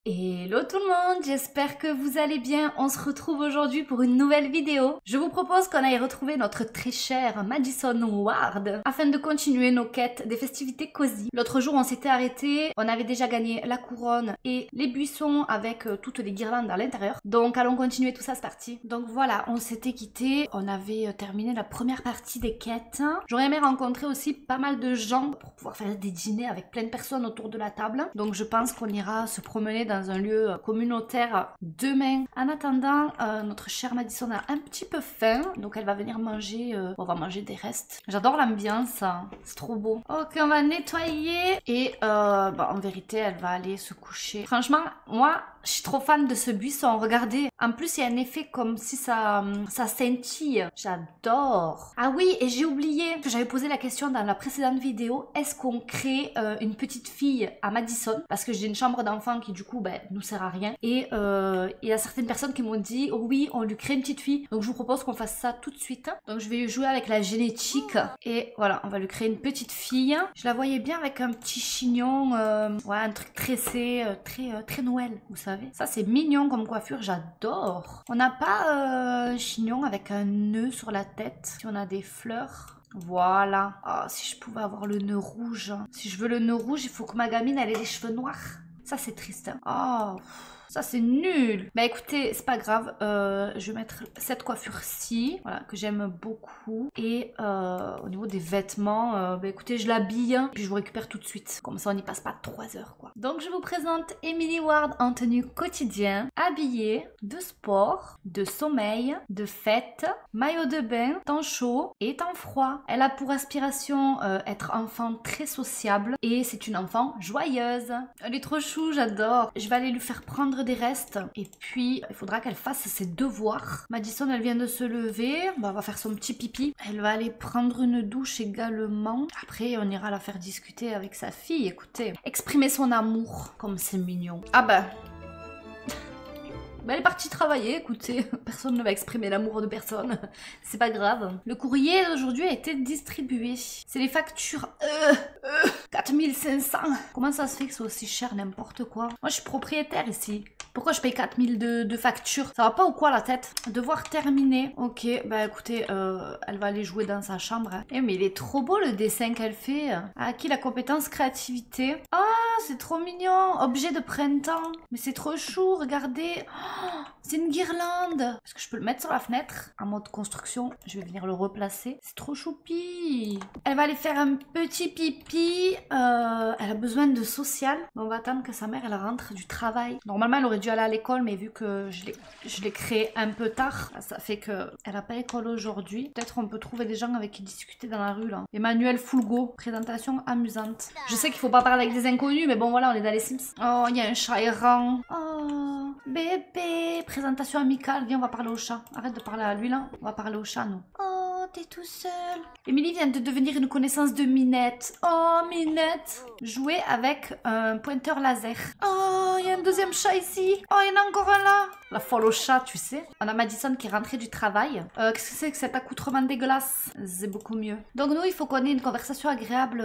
Hello tout le monde, j'espère que vous allez bien. On se retrouve aujourd'hui pour une nouvelle vidéo. Je vous propose qu'on aille retrouver notre très cher Madison Ward afin de continuer nos quêtes des festivités cosy. L'autre jour on s'était arrêté, on avait déjà gagné la couronne et les buissons avec toutes les guirlandes à l'intérieur. Donc allons continuer tout ça, c'est parti. Donc voilà, on s'était quitté, on avait terminé la première partie des quêtes. J'aurais aimé rencontrer aussi pas mal de gens pour pouvoir faire des dîners avec plein de personnes autour de la table. Donc je pense qu'on ira se promener dans un lieu communautaire demain. En attendant, notre chère Madison a un petit peu faim, donc elle va venir manger, on va manger des restes. J'adore l'ambiance, c'est trop beau. Ok, on va nettoyer et en vérité, elle va aller se coucher. Franchement, moi, je suis trop fan de ce buisson, regardez. En plus, il y a un effet comme si ça scintille. J'adore. Ah oui, et j'ai oublié que j'avais posé la question dans la précédente vidéo. Est-ce qu'on crée une petite fille à Madison? Parce que j'ai une chambre d'enfant qui du coup nous sert à rien. Et il y a certaines personnes qui m'ont dit, oh oui, on lui crée une petite fille. Donc je vous propose qu'on fasse ça tout de suite. Donc je vais jouer avec la génétique. Et voilà, on va lui créer une petite fille. Je la voyais bien avec un petit chignon, ouais, un truc tressé, très Noël, vous savez. Ça c'est mignon comme coiffure, j'adore. On n'a pas chignon avec un nœud sur la tête. Si on a des fleurs. Voilà. Oh, si je pouvais avoir le nœud rouge. Si je veux le nœud rouge, il faut que ma gamine elle ait les cheveux noirs. Ça c'est triste. Hein. Oh, ça c'est nul. Bah écoutez, c'est pas grave. Je vais mettre cette coiffure-ci, voilà, que j'aime beaucoup. Et au niveau des vêtements, bah écoutez, je l'habille, puis je vous récupère tout de suite. Comme ça, on n'y passe pas 3 heures, quoi. Donc je vous présente Emily Ward en tenue quotidien, habillée de sport, de sommeil, de fête, maillot de bain, temps chaud et temps froid. Elle a pour aspiration être enfant très sociable et c'est une enfant joyeuse. Elle est trop chou, j'adore. Je vais aller lui faire prendre des restes et puis il faudra qu'elle fasse ses devoirs. Madison, elle vient de se lever, elle va faire son petit pipi. Elle va aller prendre une douche également. Après, on ira la faire discuter avec sa fille. Écoutez, exprimer son amour, comme c'est mignon. Ah bah... elle est partie travailler, écoutez, personne ne va exprimer l'amour de personne, c'est pas grave. Le courrier d'aujourd'hui a été distribué. C'est les factures 4500. Comment ça se fait que c'est aussi cher, n'importe quoi? Moi je suis propriétaire ici. Pourquoi je paye 4000 de factures? Ça va pas ou quoi la tête? Devoir terminer. Ok, bah écoutez, elle va aller jouer dans sa chambre. Hein. Eh mais il est trop beau le dessin qu'elle fait. A acquis la compétence créativité. Ah, c'est trop mignon. Objet de printemps. Mais c'est trop chou, regardez. Oh, c'est une guirlande. Est-ce que je peux le mettre sur la fenêtre? En mode construction, je vais venir le replacer. C'est trop choupi. Elle va aller faire un petit pipi. Elle a besoin de social. On va attendre que sa mère elle rentre du travail. Normalement, elle aurait dû aller à l'école, mais vu que je l'ai créé un peu tard, ça fait qu'elle n'a pas école aujourd'hui. Peut-être on peut trouver des gens avec qui discuter dans la rue là. Emmanuel Fulgo, présentation amusante. Je sais qu'il faut pas parler avec des inconnus, mais bon voilà, on est dans les Sims. Oh, il y a un chat errant. Oh, bébé. Présentation amicale. Viens, on va parler au chat. Arrête de parler à lui là. On va parler au chat, nous. Oh, t'es tout seul. Émilie vient de devenir une connaissance de Minette. Oh, Minette. Jouer avec un pointeur laser. Oh, il y a un deuxième chat ici. Oh, il y en a encore un là. La folle au chat, tu sais. On a Madison qui est rentrée du travail. Qu'est-ce que c'est que cet accoutrement dégueulasse? C'est beaucoup mieux. Donc nous, il faut qu'on ait une conversation agréable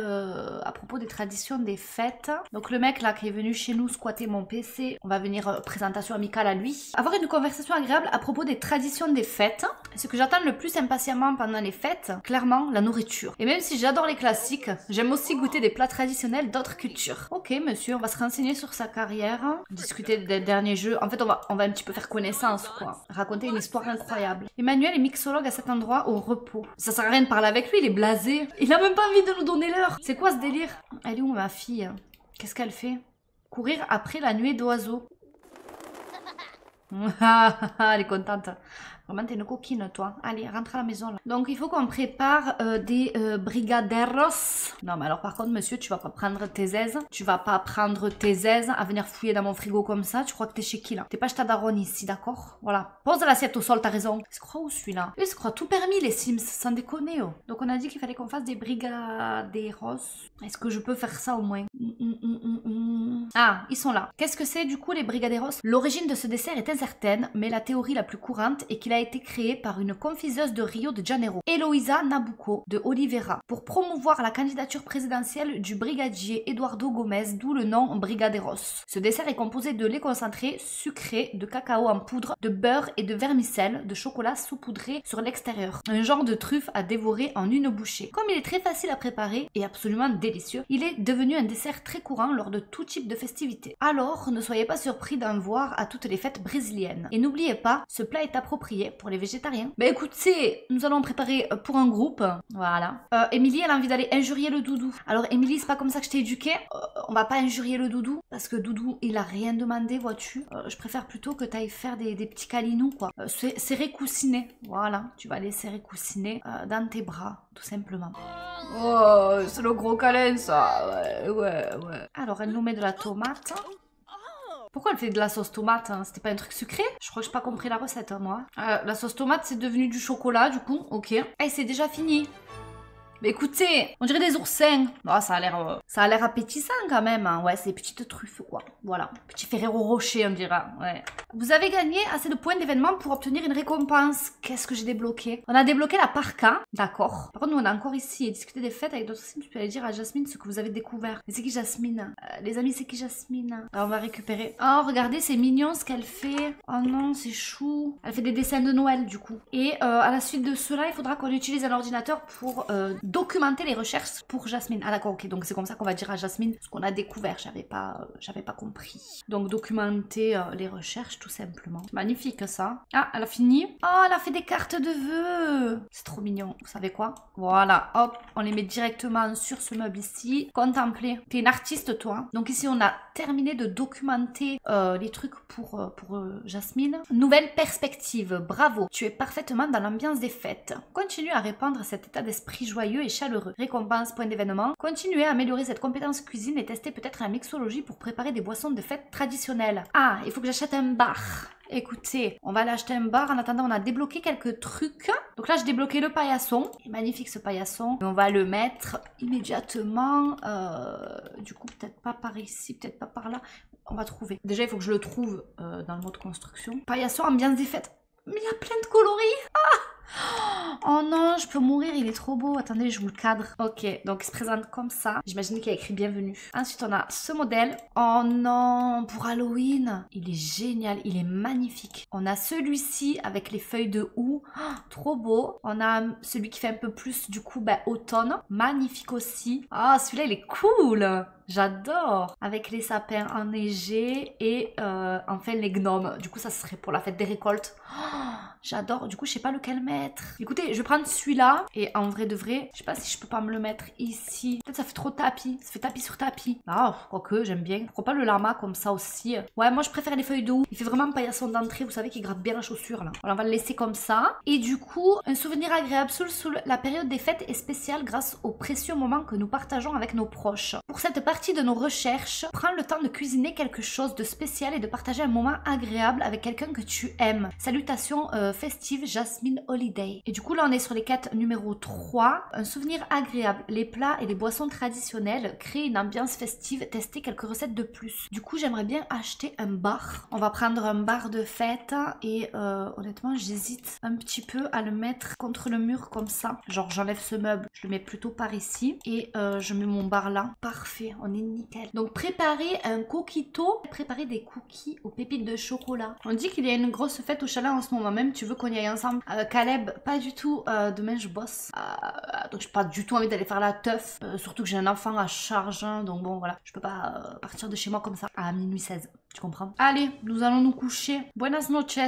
à propos des traditions des fêtes. Donc le mec là qui est venu chez nous squatter mon PC, on va venir présentation amicale à lui. Avoir une conversation agréable à propos des traditions des fêtes. Ce que j'attends le plus impatiemment pendant les fêtes, clairement, la nourriture. Et même si j'adore les classiques, j'aime aussi goûter des plats traditionnels d'autres cultures. Ok, monsieur, on va se renseigner sur sa carrière, discuter des derniers jeux. En fait, on va un petit peu faire connaissance, quoi. Raconter une histoire incroyable. Emmanuel est mixologue à cet endroit au repos. Ça sert à rien de parler avec lui, il est blasé. Il a même pas envie de nous donner l'heure. C'est quoi ce délire? Elle est où ma fille? Qu'est-ce qu'elle fait? Courir après la nuée d'oiseaux. Elle est contente. Vraiment, t'es une coquine, toi. Allez, rentre à la maison, là. Donc, il faut qu'on prépare des brigaderos. Non, mais alors, par contre, monsieur, tu vas pas prendre tes aises. Tu vas pas prendre tes aises à venir fouiller dans mon frigo comme ça. Tu crois que t'es chez qui, là? T'es pas chez ta daronne ici, d'accord? Voilà. Pose l'assiette au sol, t'as raison. Il se croit où, celui-là? Il se croit tout permis, les Sims, sans déconner, oh. Donc, on a dit qu'il fallait qu'on fasse des brigaderos. Est-ce que je peux faire ça, au moins? Ah, ils sont là. Qu'est-ce que c'est du coup les brigadeiros? L'origine de ce dessert est incertaine, mais la théorie la plus courante est qu'il a été créé par une confiseuse de Rio de Janeiro, Heloísa Nabuco de Oliveira, pour promouvoir la candidature présidentielle du brigadier Eduardo Gomes, d'où le nom brigadeiros. Ce dessert est composé de lait concentré, sucré, de cacao en poudre, de beurre et de vermicelle, de chocolat saupoudré sur l'extérieur. Un genre de truffe à dévorer en une bouchée. Comme il est très facile à préparer et absolument délicieux, il est devenu un dessert très courant lors de tout type de festivités. Alors, ne soyez pas surpris d'en voir à toutes les fêtes brésiliennes. Et n'oubliez pas, ce plat est approprié pour les végétariens. Bah écoutez, nous allons préparer pour un groupe. Voilà. Émilie, elle a envie d'aller injurier le doudou. Alors Émilie, c'est pas comme ça que je t'ai éduquée. On va pas injurier le doudou, parce que doudou, il a rien demandé, vois-tu. Je préfère plutôt que t'ailles faire des petits câlinous, quoi. Serrer coussiner. Voilà, tu vas les serrer coussiner dans tes bras, tout simplement. Oh, c'est le gros câlin, ça. Ouais. Alors, elle nous met de la tomate. Pourquoi elle fait de la sauce tomate, hein? C'était pas un truc sucré? Je crois que j'ai pas compris la recette, moi. La sauce tomate, c'est devenu du chocolat, du coup. Ok. Et c'est déjà fini. Mais écoutez, on dirait des oursins. Oh, ça a l'air appétissant quand même. Hein. Ouais, c'est des petites truffes, quoi. Voilà. Petit Ferrero Rocher, on dira. Ouais. Vous avez gagné assez de points d'événement pour obtenir une récompense. Qu'est-ce que j'ai débloqué? On a débloqué la parka. D'accord. Par contre, nous, on est encore ici et discuter des fêtes avec d'autres sims. Tu peux aller dire à Jasmine ce que vous avez découvert. Mais c'est qui Jasmine? Les amis, c'est qui Jasmine? Alors, on va récupérer. Oh, regardez, c'est mignon ce qu'elle fait. Oh non, c'est chou. Elle fait des dessins de Noël, du coup. Et à la suite de cela, il faudra qu'on utilise un ordinateur pour documenter les recherches pour Jasmine. Ah d'accord, ok, donc c'est comme ça qu'on va dire à Jasmine ce qu'on a découvert, j'avais pas compris. Donc documenter les recherches tout simplement. Magnifique ça. Ah, elle a fini. Oh, elle a fait des cartes de vœux. C'est trop mignon. Vous savez quoi? Voilà, hop, on les met directement sur ce meuble ici. Contempler. T'es une artiste toi. Donc ici on a terminé de documenter les trucs pour Jasmine. Nouvelle perspective, bravo. Tu es parfaitement dans l'ambiance des fêtes. Continue à répandre cet état d'esprit joyeux et chaleureux. Récompense, point d'événement. Continuez à améliorer cette compétence cuisine et tester peut-être la mixologie pour préparer des boissons de fête traditionnelles. Ah, il faut que j'achète un bar. Écoutez, on va aller acheter un bar. En attendant, on a débloqué quelques trucs. Donc là, j'ai débloqué le paillasson. Il est magnifique ce paillasson. On va le mettre immédiatement. Du coup, peut-être pas par ici, peut-être pas par là. On va trouver. Déjà, il faut que je le trouve dans le mode construction. Paillasson, ambiance des fêtes. Mais il y a plein de coloris. Ah! Oh non, je peux mourir, il est trop beau. Attendez, je vous le cadre. Ok, donc il se présente comme ça. J'imagine qu'il y a écrit bienvenue. Ensuite, on a ce modèle. Oh non, pour Halloween. Il est génial, il est magnifique. On a celui-ci avec les feuilles de houx. Oh, trop beau. On a celui qui fait un peu plus du coup automne. Magnifique aussi. Ah, celui-là, il est cool. J'adore. Avec les sapins enneigés et enfin les gnomes. Du coup, ça serait pour la fête des récoltes. Oh, j'adore. Du coup, je sais pas lequel mettre. Écoutez, je vais prendre celui-là. Et en vrai de vrai, je sais pas si je peux pas me le mettre ici. Peut-être ça fait trop tapis. Ça fait tapis sur tapis. Ah, quoique, j'aime bien. Pourquoi pas le lama comme ça aussi? Ouais, moi je préfère les feuilles de houx. Il fait vraiment paillasson d'entrée. Vous savez qu'il gratte bien la chaussure là. Voilà, on va le laisser comme ça. Et du coup, un souvenir agréable sous la période des fêtes est spéciale grâce aux précieux moments que nous partageons avec nos proches. Pour cette partie de nos recherches, prends le temps de cuisiner quelque chose de spécial et de partager un moment agréable avec quelqu'un que tu aimes. Salutations festives Jasmine Holiday. Et du coup là on est sur les quêtes numéro 3. Un souvenir agréable, les plats et les boissons traditionnelles, créer une ambiance festive, tester quelques recettes de plus. Du coup j'aimerais bien acheter un bar. On va prendre un bar de fête et honnêtement j'hésite un petit peu à le mettre contre le mur comme ça. Genre j'enlève ce meuble, je le mets plutôt par ici et je mets mon bar là. Parfait, on est nickel. Donc préparer un coquito, préparer des cookies aux pépites de chocolat. On dit qu'il y a une grosse fête au chalet en ce moment même, tu veux qu'on y aille ensemble? Caleb, pas du tout, demain je bosse. Donc j'ai pas du tout envie d'aller faire la teuf, surtout que j'ai un enfant à charge, hein, donc bon voilà, je peux pas partir de chez moi comme ça à minuit 16. Tu comprends? Allez, nous allons nous coucher. Buenas noches.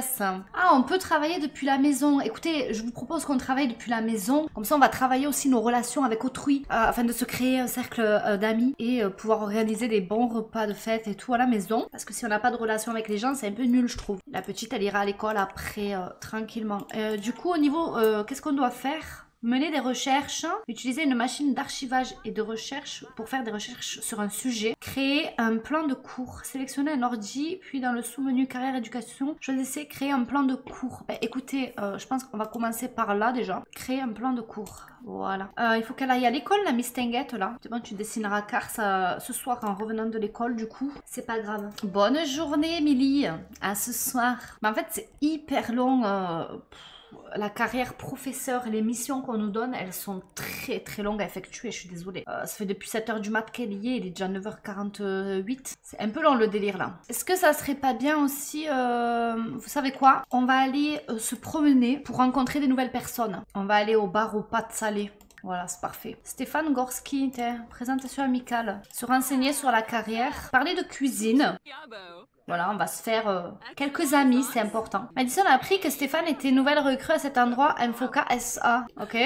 Ah, on peut travailler depuis la maison. Écoutez, je vous propose qu'on travaille depuis la maison. Comme ça, on va travailler aussi nos relations avec autrui afin de se créer un cercle d'amis et pouvoir organiser des bons repas de fête et tout à la maison. Parce que si on n'a pas de relation avec les gens, c'est un peu nul, je trouve. La petite, elle ira à l'école après tranquillement. Du coup, au niveau, qu'est-ce qu'on doit faire? Mener des recherches, utiliser une machine d'archivage et de recherche pour faire des recherches sur un sujet, créer un plan de cours, sélectionner un ordi, puis dans le sous-menu carrière éducation, choisissez créer un plan de cours. Ben, écoutez, je pense qu'on va commencer par là déjà, créer un plan de cours. Voilà. Il faut qu'elle aille à l'école, la Miss Tinguette, là. C'est bon, tu dessineras car ça, ce soir en revenant de l'école, du coup. C'est pas grave. Bonne journée, Émilie. À ce soir. Mais en fait, c'est hyper long. La carrière professeur et les missions qu'on nous donne, elles sont très longues à effectuer, je suis désolée. Ça fait depuis 7 h du mat qu'elle y est, il est déjà 9 h 48. C'est un peu long le délire là. Est-ce que ça serait pas bien aussi, vous savez quoi? On va aller se promener pour rencontrer des nouvelles personnes. On va aller au bar aux pâtes salées. Voilà, c'est parfait. Stéphane Gorski, présentation amicale. Se renseigner sur la carrière. Parler de cuisine. Voilà, on va se faire quelques amis, c'est important. Madison a appris que Stéphane était nouvelle recrue à cet endroit, Infoca SA. Ok.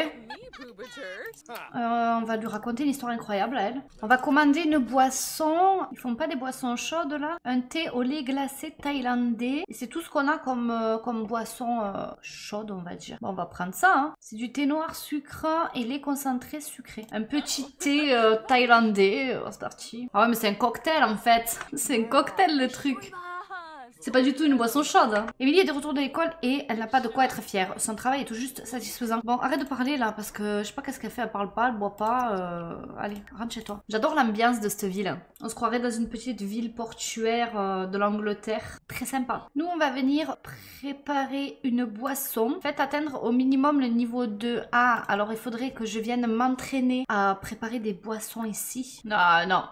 On va lui raconter une histoire incroyable à elle. On va commander une boisson. Ils font pas des boissons chaudes là. Un thé au lait glacé thaïlandais. C'est tout ce qu'on a comme boisson chaude, on va dire. Bon, on va prendre ça. Hein. C'est du thé noir sucre et lait concentré sucré. Un petit thé thaïlandais. C'est parti. Ah ouais, mais c'est un cocktail en fait. C'est un cocktail le truc. C'est pas du tout une boisson chaude. Hein. Émilie est de retour de l'école et elle n'a pas de quoi être fière. Son travail est tout juste satisfaisant. Bon, arrête de parler là parce que je sais pas qu'est-ce qu'elle fait. Elle parle pas, elle boit pas. Allez, rentre chez toi. J'adore l'ambiance de cette ville. On se croirait dans une petite ville portuaire de l'Angleterre. Très sympa. Nous, on va venir préparer une boisson. Faites atteindre au minimum le niveau 2. Ah, alors il faudrait que je vienne m'entraîner à préparer des boissons ici. Non.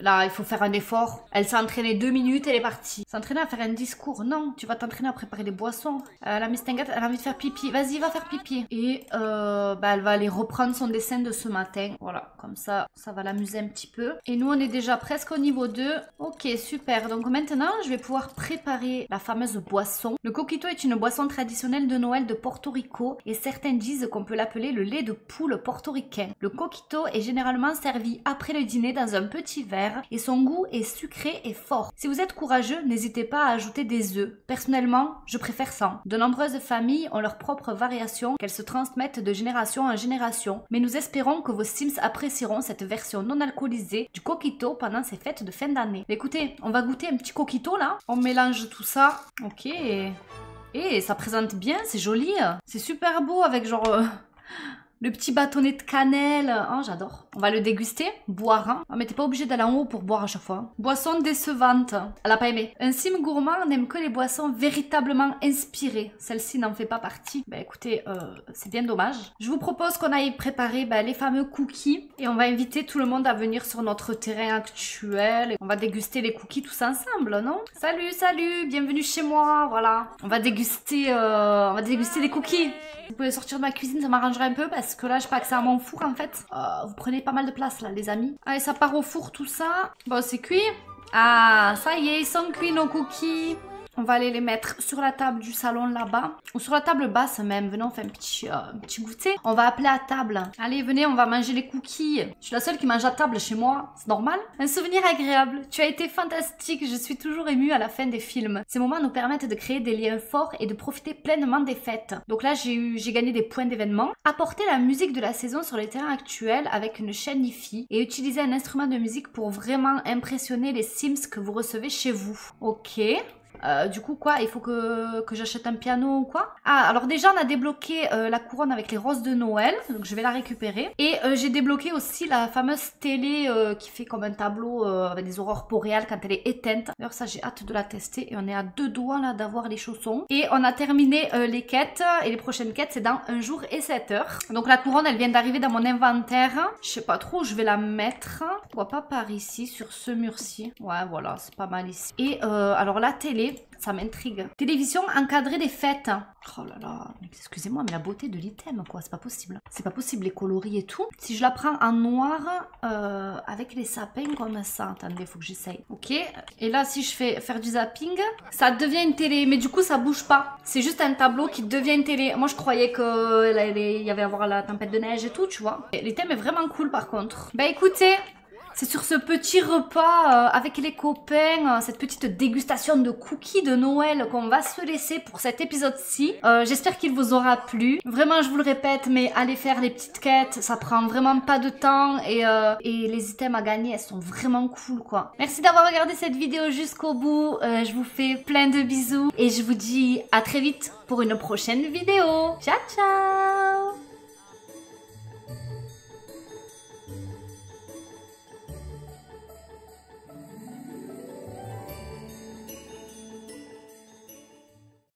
Là, il faut faire un effort. Elle s'est entraînée 2 minutes, elle est partie. S'entraîner à faire un discours. Non, tu vas t'entraîner à préparer des boissons. La Miss Tinguette, elle a envie de faire pipi. Vas-y, va faire pipi. Et elle va aller reprendre son dessin de ce matin. Voilà, comme ça, ça va l'amuser un petit peu. Et nous, on est déjà presque au niveau 2. Ok, super. Donc maintenant, je vais pouvoir préparer la fameuse boisson. Le coquito est une boisson traditionnelle de Noël de Porto Rico. Et certains disent qu'on peut l'appeler le lait de poule portoricain. Le coquito est généralement servi après le dîner dans un petit verre. Et son goût est sucré et fort. Si vous êtes courageux, n'hésitez pas à ajouter des œufs. Personnellement, je préfère sans. De nombreuses familles ont leurs propres variations qu'elles se transmettent de génération en génération. Mais nous espérons que vos Sims apprécieront cette version non alcoolisée du coquito pendant ces fêtes de fin d'année. Écoutez, on va goûter un petit coquito là. On mélange tout ça. Ok. Et ça présente bien, c'est joli. C'est super beau avec genre... Le petit bâtonnet de cannelle, oh, j'adore. On va le déguster, boire. Hein. Oh, mais t'es pas obligé d'aller en haut pour boire à chaque fois. Boisson décevante. Elle a pas aimé. Un sim gourmand n'aime que les boissons véritablement inspirées. Celle-ci n'en fait pas partie. Bah écoutez, c'est bien dommage. Je vous propose qu'on aille préparer les fameux cookies. Et on va inviter tout le monde à venir sur notre terrain actuel. Et on va déguster les cookies tous ensemble, non? Salut, salut, bienvenue chez moi, voilà. On va déguster des cookies. Vous pouvez sortir de ma cuisine, ça m'arrangerait un peu parce que là, j'ai pas accès à mon four en fait. Vous prenez pas mal de place là, les amis. Allez, ça part au four tout ça. Bon, c'est cuit. Ah, ça y est, ils sont cuits nos cookies. On va aller les mettre sur la table du salon là-bas. Ou sur la table basse même. Venez, on fait un petit goûter. On va appeler à table. Allez, venez, on va manger les cookies. Je suis la seule qui mange à table chez moi. C'est normal. Un souvenir agréable. Tu as été fantastique. Je suis toujours émue à la fin des films. Ces moments nous permettent de créer des liens forts et de profiter pleinement des fêtes. Donc là, j'ai gagné des points d'événement. Apporter la musique de la saison sur les terrains actuels avec une chaîne hi-fi et utiliser un instrument de musique pour vraiment impressionner les Sims que vous recevez chez vous. Ok. Du coup quoi, il faut que j'achète un piano ou quoi? Ah, alors déjà on a débloqué la couronne avec les roses de Noël, donc je vais la récupérer. Et j'ai débloqué aussi la fameuse télé qui fait comme un tableau avec des aurores boréales quand elle est éteinte. D'ailleurs ça j'ai hâte de la tester et on est à 2 doigts là d'avoir les chaussons. Et on a terminé les quêtes et les prochaines quêtes c'est dans 1 jour et 7 heures. Donc la couronne elle vient d'arriver dans mon inventaire. Je sais pas trop où je vais la mettre. Je vois pas par ici, sur ce mur-ci. Ouais voilà, c'est pas mal ici. Et alors la télé, ça m'intrigue. Télévision encadrée des fêtes. Oh là là, excusez-moi, mais la beauté de l'item, quoi, c'est pas possible. C'est pas possible, les coloris et tout. Si je la prends en noir, avec les sapins comme ça, attendez, faut que j'essaye. Ok, et là, si je fais faire du zapping, ça devient une télé, mais du coup, ça bouge pas. C'est juste un tableau qui devient une télé. Moi, je croyais qu'il y avait à voir la tempête de neige et tout, tu vois. L'item est vraiment cool, par contre. Bah, écoutez... C'est sur ce petit repas avec les copains, cette petite dégustation de cookies de Noël qu'on va se laisser pour cet épisode-ci. J'espère qu'il vous aura plu. Vraiment, je vous le répète, mais allez faire les petites quêtes, ça prend vraiment pas de temps et les items à gagner, elles sont vraiment cool quoi. Merci d'avoir regardé cette vidéo jusqu'au bout. Je vous fais plein de bisous et je vous dis à très vite pour une prochaine vidéo. Ciao ciao!